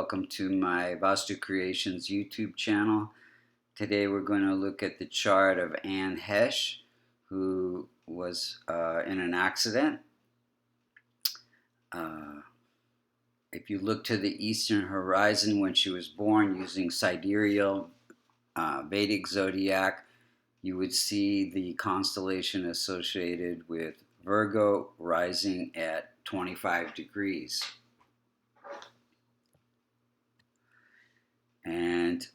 Welcome to my Vastu Creations YouTube channel. Today we're going to look at the chart of Heche, who was in an accident. If you look to the eastern horizon when she was born using sidereal Vedic zodiac, you would see the constellation associated with Virgo rising at 25 degrees. And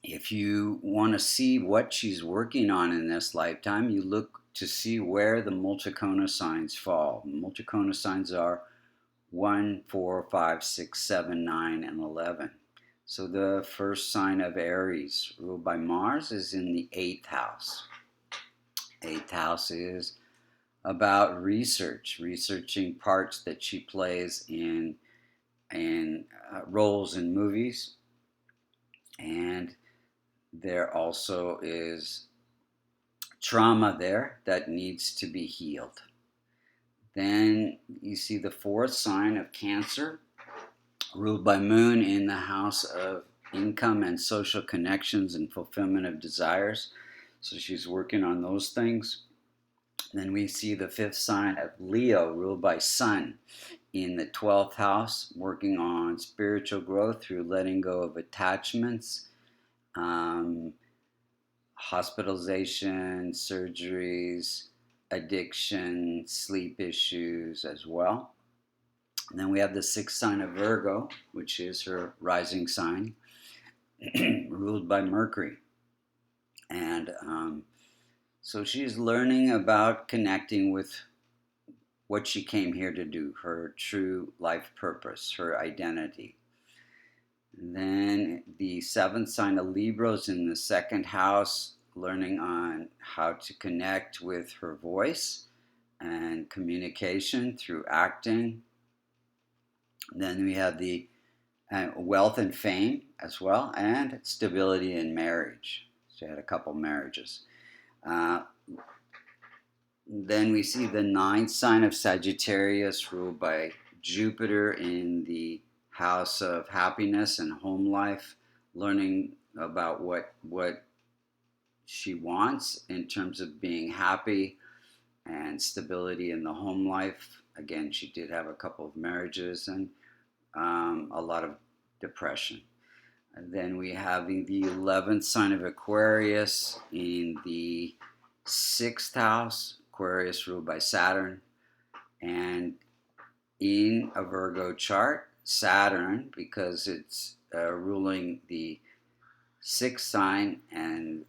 if you want to see what she's working on in this lifetime, you look to see where the Multikona signs fall. The Multikona signs are 1, 4, 5, 6, 7, 9, and 11. So the first sign of Aries, ruled by Mars, is in the 8th house. 8th house is about researching parts that she plays in roles in movies, and there also is trauma there that needs to be healed. Then you see the 4th sign of Cancer, ruled by Moon in the house of income and social connections and fulfillment of desires. So she's working on those things. Then we see the 5th sign of Leo, ruled by Sun in the 12th house, working on spiritual growth through letting go of attachments, hospitalization, surgeries, addiction, sleep issues as well. And then we have the 6th sign of Virgo, which is her rising sign, ruled by Mercury. And so she's learning about connecting with what she came here to do, her true life purpose, her identity. And then the 7th sign of Libra is in the 2nd house, learning on how to connect with her voice and communication through acting. Then we have the wealth and fame as well, and stability in marriage. She had a couple marriages. Then we see the 9th sign of Sagittarius, ruled by Jupiter in the house of happiness and home life, learning about what she wants in terms of being happy and stability in the home life. Again, she did have a couple of marriages and a lot of depression. And then we have the 11th sign of Aquarius in the 6th house, Aquarius ruled by Saturn. And in a Virgo chart, Saturn, because it's ruling the 6th sign, and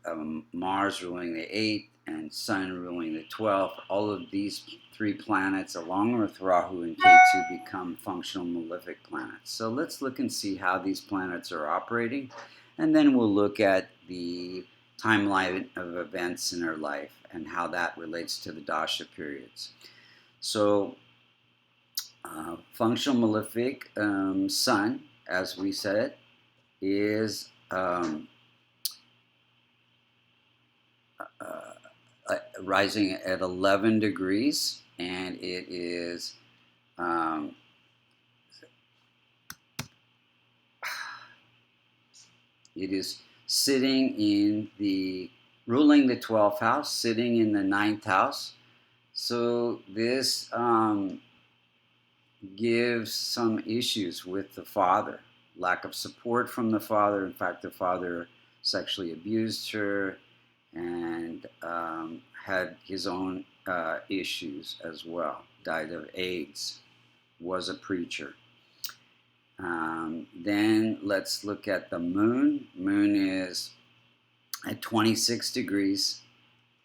Mars ruling the 8th, and Sun ruling the 12th, all of these 3 planets, along with Rahu and Ketu, become functional malefic planets. So let's look and see how these planets are operating, and then we'll look at the timeline of events in her life and how that relates to the dasha periods. So functional malefic Sun, as we said, is rising at 11 degrees, and it is sitting in the ruling the 12th house, sitting in the 9th house. So this gives some issues with the father, lack of support from the father. In fact, the father sexually abused her and had his own issues as well. Died of AIDS, was a preacher. Then let's look at the moon. Moon is at 26 degrees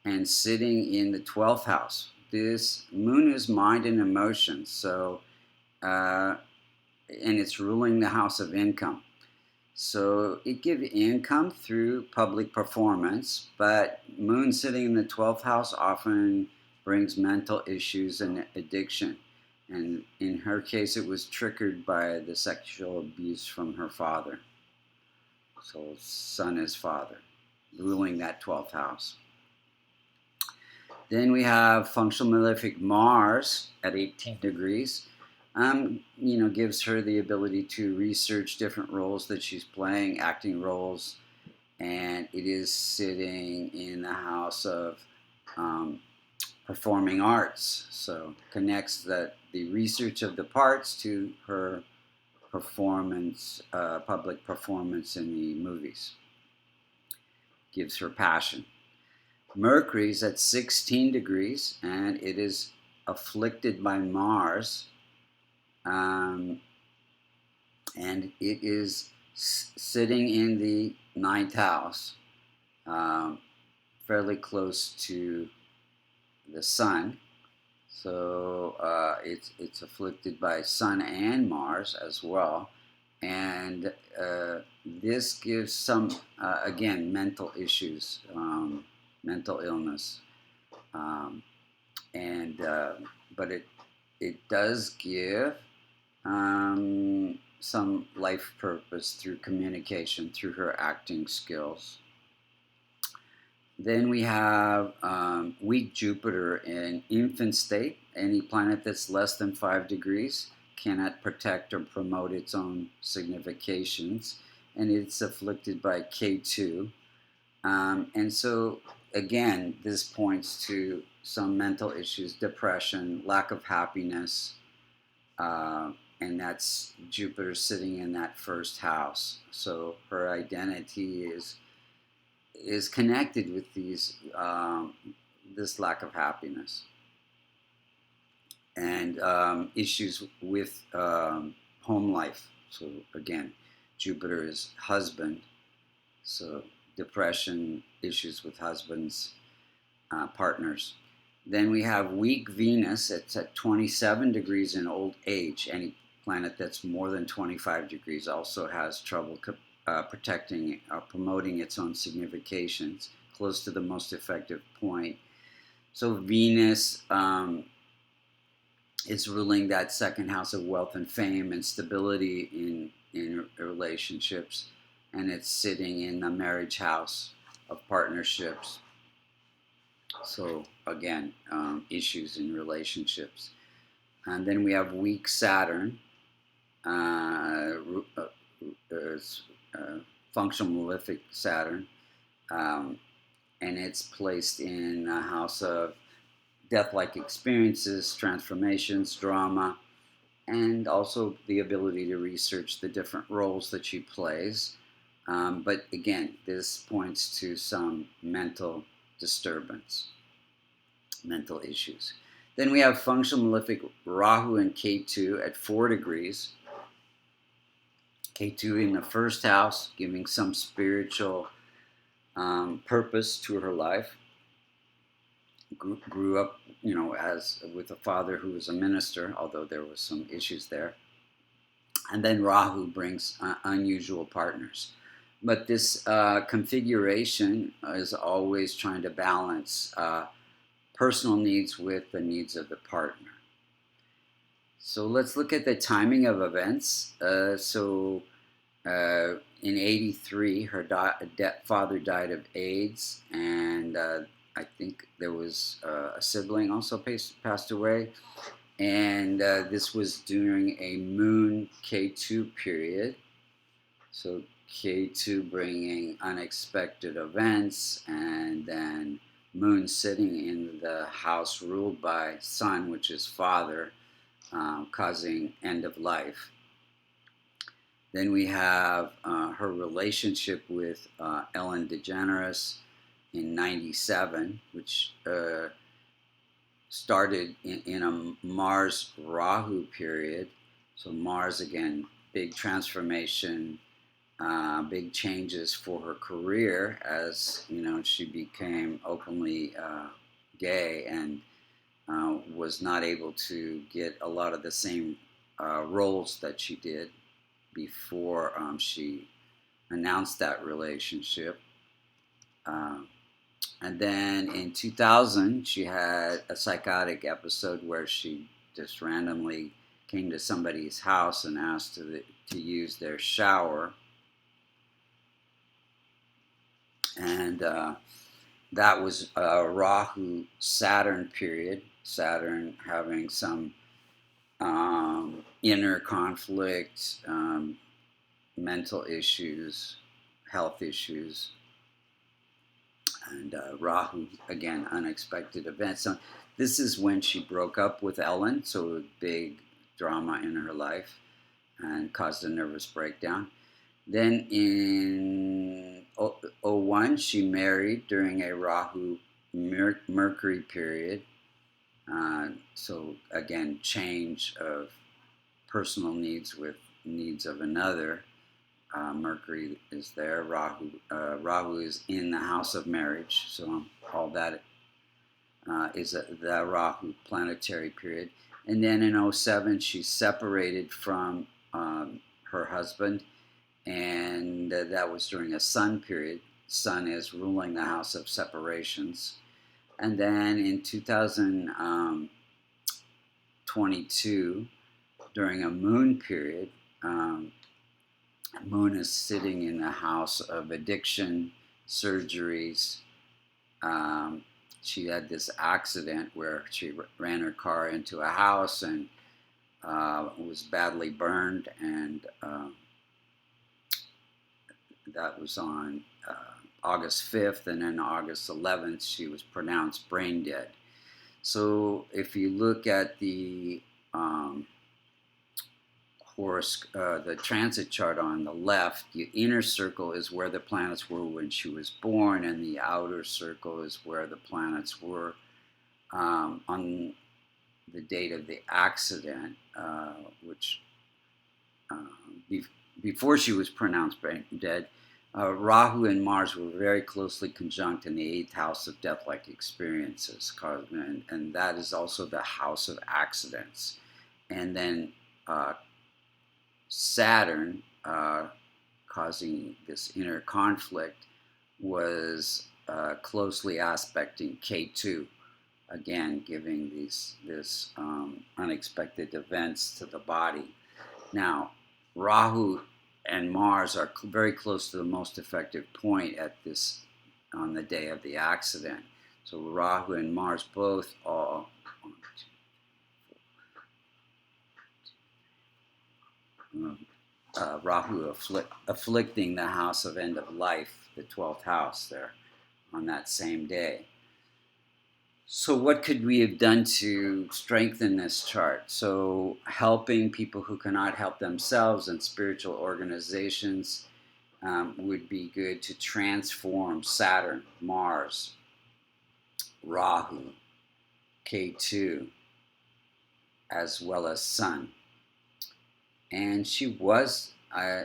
and sitting in the 12th house. This moon is mind and emotions, so and it's ruling the house of income. So it gives income through public performance, but moon sitting in the 12th house often brings mental issues and addiction. And in her case, it was triggered by the sexual abuse from her father. So Sun is father, ruling that 12th house. Then we have functional malefic Mars at 18 degrees. Gives her the ability to research different roles that she's playing, acting roles, and it is sitting in the house of um, performing arts. So connects the research of the parts to her performance, public performance in the movies. Gives her passion. Mercury's at 16 degrees, and it is afflicted by Mars, and it is sitting in the ninth house, fairly close to the Sun. So it's afflicted by Sun and Mars as well, and this gives some again mental issues, mental illness, and but it does give some life purpose through communication, through her acting skills. Then we have weak Jupiter in infant state. Any planet that's less than 5 degrees cannot protect or promote its own significations, and it's afflicted by K2. And so, again, this points to some mental issues, depression, lack of happiness, and that's Jupiter sitting in that first house. So her identity is connected with this lack of happiness and issues with home life. So again, Jupiter is husband, so depression, issues with husbands, partners. Then we have weak Venus. It's at 27 degrees in old age. Any planet that's more than 25 degrees also has trouble protecting or promoting its own significations, close to the most effective point. So Venus is ruling that second house of wealth and fame and stability in relationships, and it's sitting in the marriage house of partnerships. So again, issues in relationships. And then we have weak Saturn, functional malefic Saturn, and it's placed in a house of death-like experiences, transformations, drama, and also the ability to research the different roles that she plays. But again, this points to some mental disturbance, mental issues. Then we have functional malefic Rahu and K2 at 4 degrees. K2 in the first house, giving some spiritual purpose to her life. Grew up, as with a father who was a minister, although there was some issues there. And then Rahu brings unusual partners. But this configuration is always trying to balance personal needs with the needs of the partner. So let's look at the timing of events. In 83, her father died of AIDS, and I think there was a sibling also passed away. And this was during a moon K2 period. So K2 bringing unexpected events, and then moon sitting in the house ruled by Sun, which is father, causing end of life. Then we have her relationship with Ellen DeGeneres in 97, which started in a Mars Rahu period. So Mars, again, big transformation, big changes for her career as, she became openly gay and was not able to get a lot of the same roles that she did before she announced that relationship. And then in 2000, she had a psychotic episode where she just randomly came to somebody's house and asked to use their shower. And that was a Rahu Saturn period. Saturn having some inner conflict, mental issues, health issues, and Rahu, again, unexpected events. So this is when she broke up with Ellen, so a big drama in her life and caused a nervous breakdown. Then in 01, she married during a Rahu Mercury period. So again, change of personal needs with needs of another. Mercury is there. Rahu is in the house of marriage. So all that is the Rahu planetary period. And then in 07, she separated from her husband, and that was during a Sun period. Sun is ruling the house of separations. And then in 2022, during a Moon period, Moon is sitting in the house of addiction, surgeries. She had this accident where she ran her car into a house and was badly burned, and that was on August 5th, and then August 11th she was pronounced brain dead. So if you look at the the transit chart on the left, the inner circle is where the planets were when she was born, and the outer circle is where the planets were on the date of the accident, which before she was pronounced brain dead. Rahu and Mars were very closely conjunct in the 8th house of death-like experiences, and that is also the house of accidents. And then Saturn, causing this inner conflict, was closely aspecting K2, again giving this unexpected events to the body. Now, Rahu and Mars are very close to the most effective point on the day of the accident. So Rahu and Mars both all Rahu afflicting the house of end of life, the 12th house there, on that same day. So what could we have done to strengthen this chart? So helping people who cannot help themselves and spiritual organizations would be good to transform Saturn, Mars, Rahu, K2, as well as Sun. And she was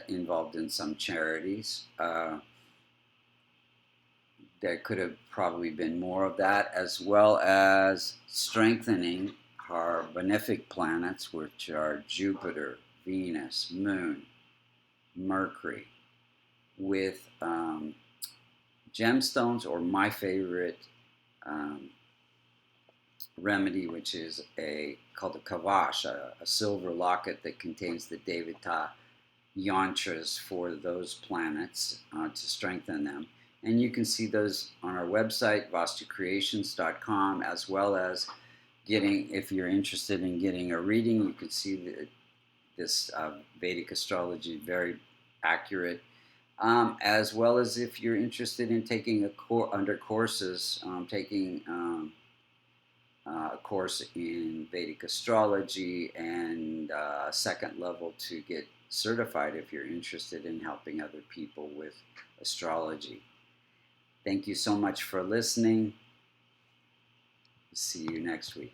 involved in some charities. There could have probably been more of that, as well as strengthening our benefic planets, which are Jupiter, Venus, Moon, Mercury, with gemstones, or my favorite remedy, which is called a kavash, a silver locket that contains the Devata yantras for those planets to strengthen them. And you can see those on our website, vastucreations.com, as well as if you're interested in getting a reading, you can see this Vedic astrology, very accurate. As well as if you're interested in taking under courses, taking a course in Vedic astrology, and a second level to get certified if you're interested in helping other people with astrology. Thank you so much for listening. See you next week.